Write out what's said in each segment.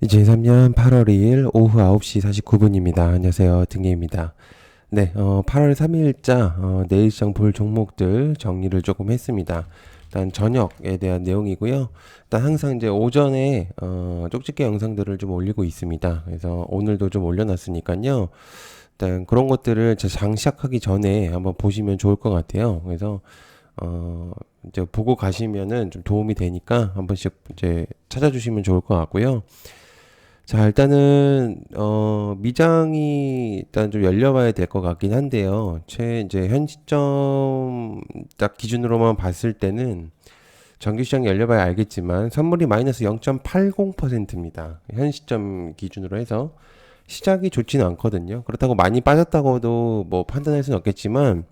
2023년 8월 2일 오후 9시 49분입니다. 안녕하세요. 등예입니다. 네, 8월 3일자 내일 시장 볼 종목들 정리를 조금 했습니다. 일단 저녁에 대한 내용이고요. 일단 항상 이제 오전에 쪽집게 영상들을 좀 올리고 있습니다. 그래서 오늘도 좀 올려놨으니까요. 일단 그런 것들을 장 시작하기 전에 한번 보시면 좋을 것 같아요. 그래서 이제 보고 가시면은 좀 도움이 되니까 한 번씩 이제 찾아주시면 좋을 것 같고요. 자, 일단은, 미장이 일단 좀 열려봐야 될 것 같긴 한데요. 이제 현 시점 딱 기준으로만 봤을 때는 정규시장 열려봐야 알겠지만 선물이 마이너스 0.80%입니다. 현 시점 기준으로 해서 시작이 좋지는 않거든요. 그렇다고 많이 빠졌다고도 뭐 판단할 수는 없겠지만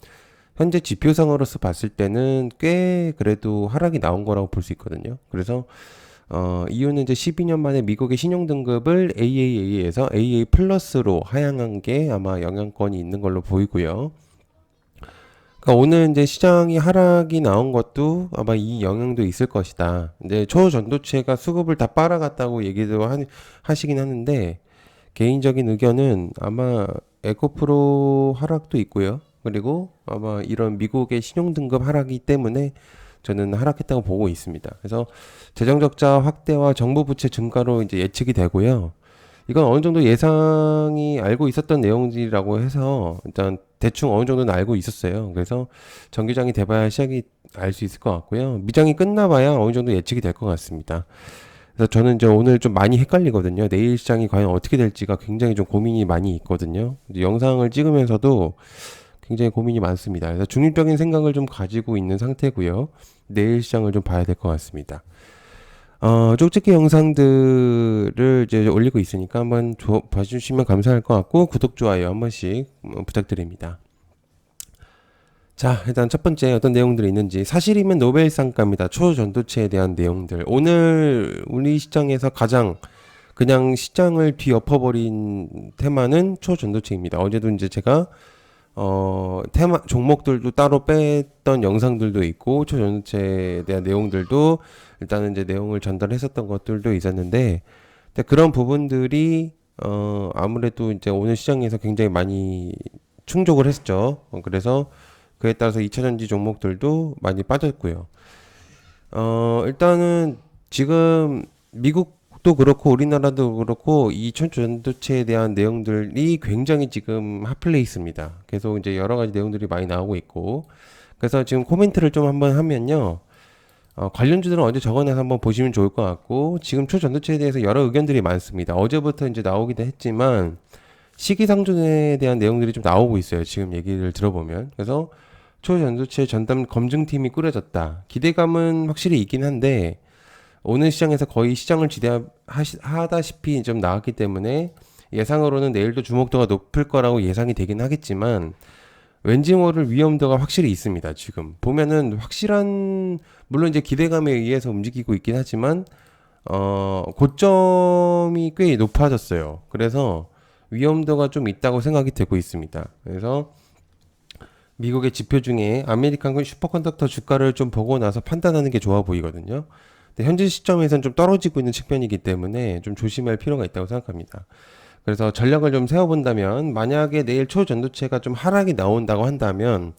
현재 지표상으로서 봤을 때는 꽤 그래도 하락이 나온 거라고 볼 수 있거든요. 그래서 이유는 이제 12년 만에 미국의 신용등급을 AAA에서 AA 플러스로 하향한 게 아마 영향권이 있는 걸로 보이고요. 그러니까 오늘 이제 시장이 하락이 나온 것도 아마 이 영향도 있을 것이다. 이제 초전도체가 수급을 다 빨아갔다고 얘기도 하시긴 하는데 개인적인 의견은 아마 에코프로 하락도 있고요. 그리고 아마 이런 미국의 신용등급 하락이 때문에 저는 하락했다고 보고 있습니다. 그래서 재정적자 확대와 정부 부채 증가로 이제 예측이 되고요. 이건 어느 정도 예상이 알고 있었던 내용들이라고 해서 일단 대충 어느 정도는 알고 있었어요. 그래서 정기장이 돼봐야 시작이 알 수 있을 것 같고요. 미장이 끝나봐야 어느 정도 예측이 될 것 같습니다. 그래서 저는 이제 오늘 좀 많이 헷갈리거든요. 내일 시장이 과연 어떻게 될지가 굉장히 좀 고민이 많이 있거든요. 영상을 찍으면서도 굉장히 고민이 많습니다. 그래서 중립적인 생각을 좀 가지고 있는 상태고요. 내일 시장을 좀 봐야 될 것 같습니다. 쪽집게 영상들을 이제 올리고 있으니까 한번 봐주시면 감사할 것 같고 구독, 좋아요 한 번씩 부탁드립니다. 자, 일단 첫 번째 어떤 내용들이 있는지 사실이면 노벨상가입니다. 초전도체에 대한 내용들. 오늘 우리 시장에서 가장 그냥 시장을 뒤엎어버린 테마는 초전도체입니다. 어제도 이제 제가 테마 종목들도 따로 뺐던 영상들도 있고 초전도체에 대한 내용들도 일단은 이제 내용을 전달했었던 것들도 있었는데 근데 그런 부분들이 아무래도 이제 오늘 시장에서 굉장히 많이 충족을 했죠. 그래서 그에 따라서 2차전지 종목들도 많이 빠졌고요. 일단은 지금 미국도 그렇고 우리나라도 그렇고 이 천전도체에 대한 내용들이 굉장히 지금 핫플레이스입니다. 계속 이제 여러 가지 내용들이 많이 나오고 있고 그래서 지금 코멘트를 좀 한번 하면요. 관련주들은 언제 적어내서 한번 보시면 좋을 것 같고 지금 초전도체에 대해서 여러 의견들이 많습니다. 어제부터 이제 나오기도 했지만 시기상조에 대한 내용들이 좀 나오고 있어요. 지금 얘기를 들어보면 그래서 초전도체 전담 검증팀이 꾸려졌다. 기대감은 확실히 있긴 한데 오늘 시장에서 거의 시장을 지배하다시피 좀 나왔기 때문에 예상으로는 내일도 주목도가 높을 거라고 예상이 되긴 하겠지만 왠지 모를 위험도가 확실히 있습니다. 지금 보면은 확실한 물론 이제 기대감에 의해서 움직이고 있긴 하지만 고점이 꽤 높아졌어요. 그래서 위험도가 좀 있다고 생각이 되고 있습니다. 그래서 미국의 지표 중에 아메리칸 슈퍼컨덕터 주가를 좀 보고 나서 판단하는 게 좋아 보이거든요. 근데 현재 시점에서는 좀 떨어지고 있는 측면이기 때문에 좀 조심할 필요가 있다고 생각합니다. 그래서 전략을 좀 세워본다면 만약에 내일 초전도체가 좀 하락이 나온다고 한다면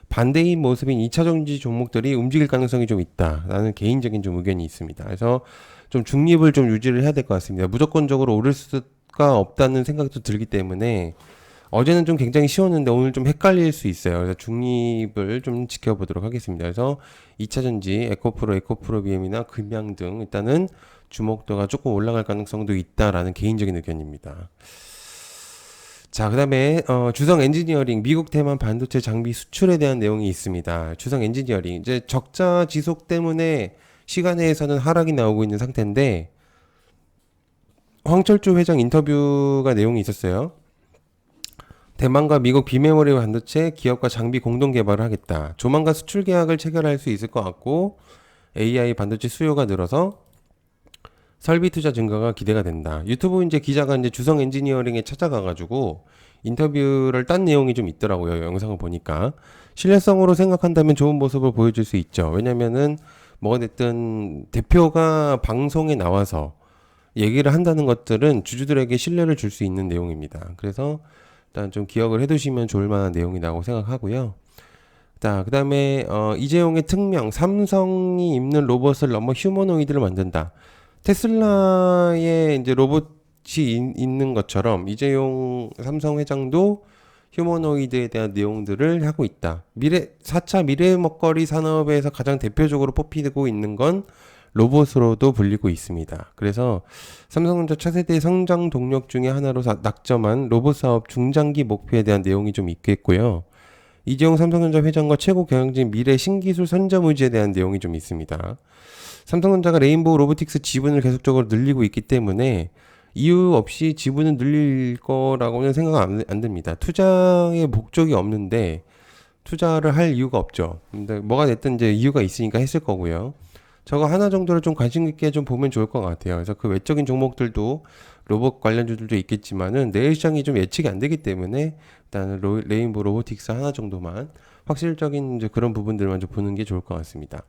반대인 모습인 2차전지 종목들이 움직일 가능성이 좀 있다라는 개인적인 좀 의견이 있습니다. 그래서 좀 중립을 좀 유지를 해야 될 것 같습니다. 무조건적으로 오를 수가 없다는 생각도 들기 때문에 어제는 좀 굉장히 쉬웠는데 오늘 좀 헷갈릴 수 있어요. 그래서 중립을 좀 지켜보도록 하겠습니다. 그래서 2차전지, 에코프로, 에코프로 BM이나 금양 등 일단은 주목도가 조금 올라갈 가능성도 있다라는 개인적인 의견입니다. 자, 그 다음에 주성 엔지니어링 미국 대만 반도체 장비 수출에 대한 내용이 있습니다. 주성 엔지니어링 이제 적자 지속 때문에 시간에서는 하락이 나오고 있는 상태인데 황철조 회장 인터뷰가 내용이 있었어요. 대만과 미국 비메모리 반도체 기업과 장비 공동 개발을 하겠다. 조만간 수출 계약을 체결할 수 있을 것 같고 AI 반도체 수요가 늘어서 설비 투자 증가가 기대가 된다. 유튜브 이제 기자가 이제 주성 엔지니어링에 찾아가가지고 인터뷰를 딴 내용이 좀 있더라고요. 영상을 보니까 신뢰성으로 생각한다면 좋은 모습을 보여줄 수 있죠. 왜냐면은 뭐가 됐든 대표가 방송에 나와서 얘기를 한다는 것들은 주주들에게 신뢰를 줄 수 있는 내용입니다. 그래서 일단 좀 기억을 해두시면 좋을 만한 내용이라고 생각하고요. 자, 그다음에 이재용의 특명, 삼성이 입는 로봇을 넘어 휴머노이드를 만든다. 테슬라의 이제 로봇이 있는 것처럼 이재용 삼성 회장도 휴머노이드에 대한 내용들을 하고 있다. 4차 미래 먹거리 산업에서 가장 대표적으로 뽑히고 있는 건 로봇으로도 불리고 있습니다. 그래서 삼성전자 차세대 성장 동력 중에 하나로 낙점한 로봇 사업 중장기 목표에 대한 내용이 좀 있겠고요. 이재용 삼성전자 회장과 최고 경영진 미래 신기술 선점 의지에 대한 내용이 좀 있습니다. 삼성전자가 레인보우 로보틱스 지분을 계속적으로 늘리고 있기 때문에 이유 없이 지분을 늘릴 거라고는 생각 안 됩니다. 투자의 목적이 없는데 투자를 할 이유가 없죠. 근데 뭐가 됐든 이제 이유가 있으니까 했을 거고요. 저거 하나 정도를 좀 관심 있게 좀 보면 좋을 것 같아요. 그래서 그 외적인 종목들도 로봇 관련주들도 있겠지만은 내일 시장이 좀 예측이 안 되기 때문에 일단은 레인보우 로보틱스 하나 정도만 확실적인 이제 그런 부분들만 좀 보는 게 좋을 것 같습니다.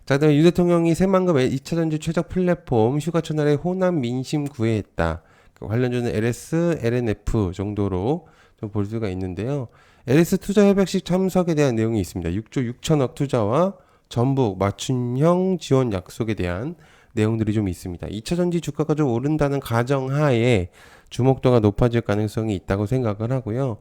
자, 그다음에 윤 대통령이 새만금 2차전지 최적 플랫폼 휴가철날에 호남 민심 구애했다. 그 관련주는 LS, LNF 정도로 좀 볼 수가 있는데요. LS 투자 협약식 참석에 대한 내용이 있습니다. 6조 6천억 투자와 전북 맞춤형 지원 약속에 대한 내용들이 좀 있습니다. 2차전지 주가가 좀 오른다는 가정하에 주목도가 높아질 가능성이 있다고 생각을 하고요.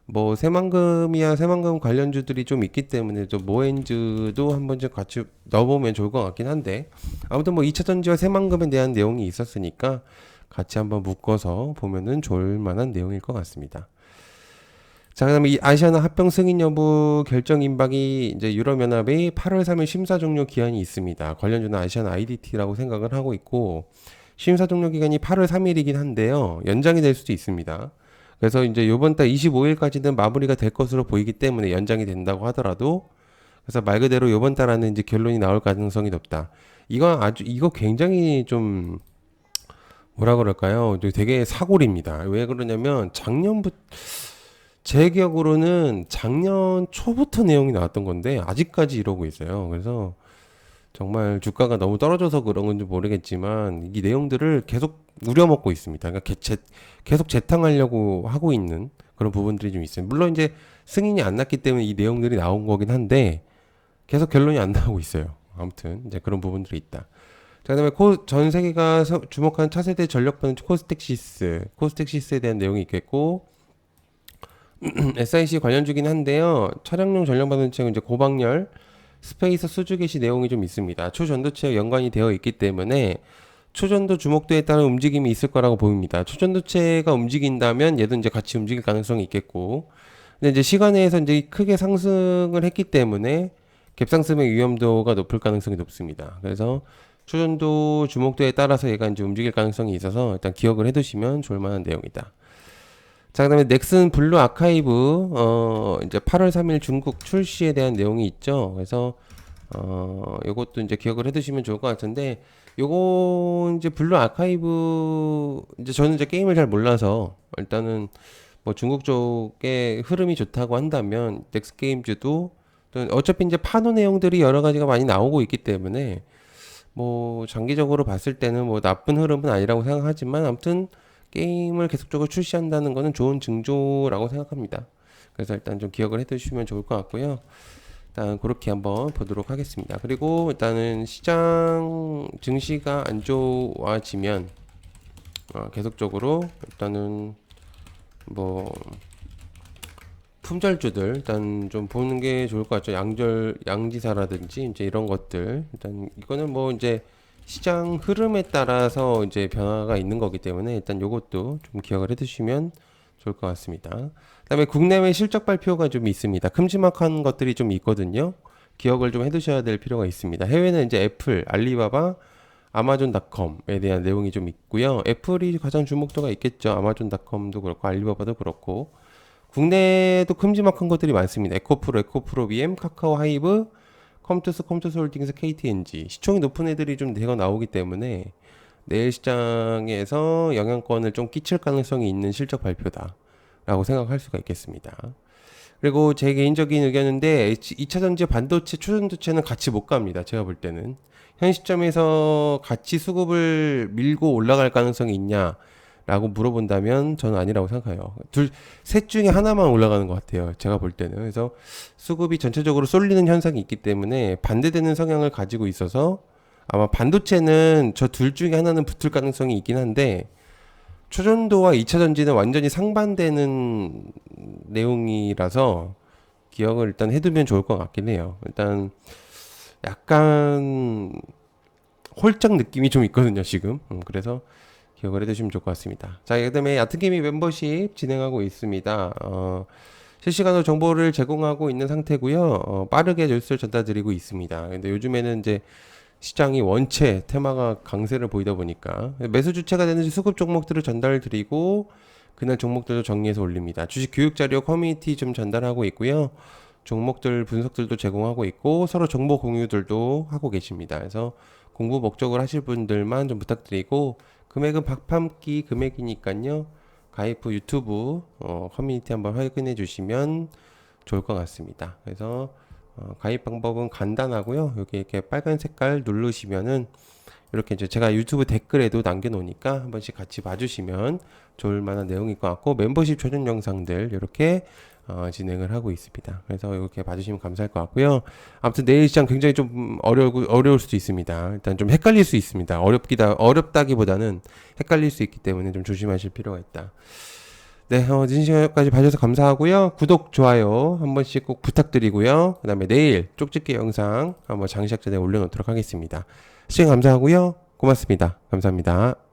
뭐 새만금이야 새만금 관련주들이 좀 있기 때문에 좀 모엔즈도 한번 좀 같이 넣어보면 좋을 것 같긴 한데 아무튼 뭐 2차전지와 새만금에 대한 내용이 있었으니까 같이 한번 묶어서 보면은 좋을 만한 내용일 것 같습니다. 자, 그다음에 이 아시아나 합병 승인 여부 결정 임박이 이제 유럽연합의 8월 3일 심사 종료 기한이 있습니다. 관련주는 아시아나 IDT라고 생각을 하고 있고 심사 종료 기간이 8월 3일이긴 한데요. 연장이 될 수도 있습니다. 그래서 이제 요번 달 25일까지는 마무리가 될 것으로 보이기 때문에 연장이 된다고 하더라도 그래서 말 그대로 요번 달 안에 이제 결론이 나올 가능성이 높다. 이거 굉장히 좀 뭐라 그럴까요? 되게 사골입니다. 왜 그러냐면 제 기억으로는 작년 초부터 내용이 나왔던 건데 아직까지 이러고 있어요. 그래서 정말 주가가 너무 떨어져서 그런 건지 모르겠지만 이 내용들을 계속 우려먹고 있습니다. 그러니까 계속 재탕하려고 하고 있는 그런 부분들이 좀 있어요. 물론 이제 승인이 안 났기 때문에 이 내용들이 나온 거긴 한데 계속 결론이 안 나오고 있어요. 아무튼 이제 그런 부분들이 있다. 자, 그다음에 전 세계가 주목하는 차세대 전력반응 코스텍시스에 대한 내용이 있겠고 SIC 관련주긴 한데요. 차량용 전력반응체는 이제 고방열 스페이스 수주 개시 내용이 좀 있습니다. 초전도체와 연관이 되어 있기 때문에 초전도 주목도에 따른 움직임이 있을 거라고 보입니다. 초전도체가 움직인다면 얘도 이제 같이 움직일 가능성이 있겠고, 근데 이제 시간에서 이제 크게 상승을 했기 때문에 갭상승의 위험도가 높을 가능성이 높습니다. 그래서 초전도 주목도에 따라서 얘가 이제 움직일 가능성이 있어서 일단 기억을 해두시면 좋을 만한 내용이다. 자, 그다음에 넥슨 블루 아카이브 이제 8월 3일 중국 출시에 대한 내용이 있죠. 그래서 요것도 이제 기억을 해두시면 좋을 것 같은데 요거 이제 블루 아카이브 이제 저는 이제 게임을 잘 몰라서 일단은 뭐 중국 쪽의 흐름이 좋다고 한다면 넥스 게임즈도 어차피 이제 파노 내용들이 여러 가지가 많이 나오고 있기 때문에 뭐 장기적으로 봤을 때는 뭐 나쁜 흐름은 아니라고 생각하지만 아무튼 게임을 계속적으로 출시한다는 것은 좋은 징조라고 생각합니다. 그래서 일단 좀 기억을 해두시면 좋을 것 같고요. 일단 그렇게 한번 보도록 하겠습니다. 그리고 일단은 시장 증시가 안 좋아지면 계속적으로 일단은 뭐 품절주들 일단 좀 보는 게 좋을 것 같죠. 양지사라든지 이제 이런 것들 일단 이거는 뭐 이제 시장 흐름에 따라서 이제 변화가 있는 거기 때문에 일단 요것도 좀 기억을 해두시면 좋을 것 같습니다. 그다음에 국내외 실적 발표가 좀 있습니다. 큼지막한 것들이 좀 있거든요. 기억을 좀 해두셔야 될 필요가 있습니다. 해외는 이제 애플, 알리바바, 아마존닷컴에 대한 내용이 좀 있고요. 애플이 가장 주목도가 있겠죠. 아마존닷컴도 그렇고 알리바바도 그렇고 국내에도 큼지막한 것들이 많습니다. 에코프로 BM, 카카오 하이브, 컴투스홀딩스, KTNG 시총이 높은 애들이 좀 대거 나오기 때문에 내일 시장에서 영향권을 좀 끼칠 가능성이 있는 실적 발표다라고 생각할 수가 있겠습니다. 그리고 제 개인적인 의견인데 2차전지 반도체, 초전도체는 같이 못 갑니다. 제가 볼 때는 현 시점에서 같이 수급을 밀고 올라갈 가능성이 있냐라고 물어본다면 저는 아니라고 생각해요. 셋 중에 하나만 올라가는 것 같아요. 제가 볼 때는. 그래서 수급이 전체적으로 쏠리는 현상이 있기 때문에 반대되는 성향을 가지고 있어서 아마 반도체는 저 둘 중에 하나는 붙을 가능성이 있긴 한데 초전도와 2차 전지는 완전히 상반되는 내용이라서 기억을 일단 해두면 좋을 것 같긴 해요. 일단 약간 홀짝 느낌이 좀 있거든요, 지금. 그래서 기억을 해두시면 좋을 것 같습니다. 자, 그다음에 얕은개미 멤버십 진행하고 있습니다. 실시간으로 정보를 제공하고 있는 상태고요. 빠르게 뉴스를 전달드리고 있습니다. 근데 요즘에는 이제 시장이 원체 테마가 강세를 보이다 보니까 매수 주체가 되는 수급 종목들을 전달드리고 그날 종목들도 정리해서 올립니다. 주식 교육 자료 커뮤니티 좀 전달하고 있고요. 종목들 분석들도 제공하고 있고 서로 정보 공유들도 하고 계십니다. 그래서 공부 목적으로 하실 분들만 좀 부탁드리고 금액은 박팜기 금액이니까요. 가입 후 유튜브 커뮤니티 한번 확인해 주시면 좋을 것 같습니다. 그래서 가입 방법은 간단하고요. 여기 이렇게 빨간 색깔 누르시면은 이렇게 이제 제가 유튜브 댓글에도 남겨놓으니까 한 번씩 같이 봐주시면 좋을 만한 내용일 것 같고 멤버십 전용 영상들 이렇게 진행을 하고 있습니다. 그래서 이렇게 봐주시면 감사할 것 같고요. 아무튼 내일 시장 굉장히 좀 어려울 수도 있습니다. 일단 좀 헷갈릴 수 있습니다. 어렵다기보다는 헷갈릴 수 있기 때문에 좀 조심하실 필요가 있다. 네, 늦은 시간까지 봐주셔서 감사하고요. 구독, 좋아요 한 번씩 꼭 부탁드리고요. 그 다음에 내일 쪽집게 영상 한번 장시작 전에 올려놓도록 하겠습니다. 시청 감사하고요. 고맙습니다. 감사합니다.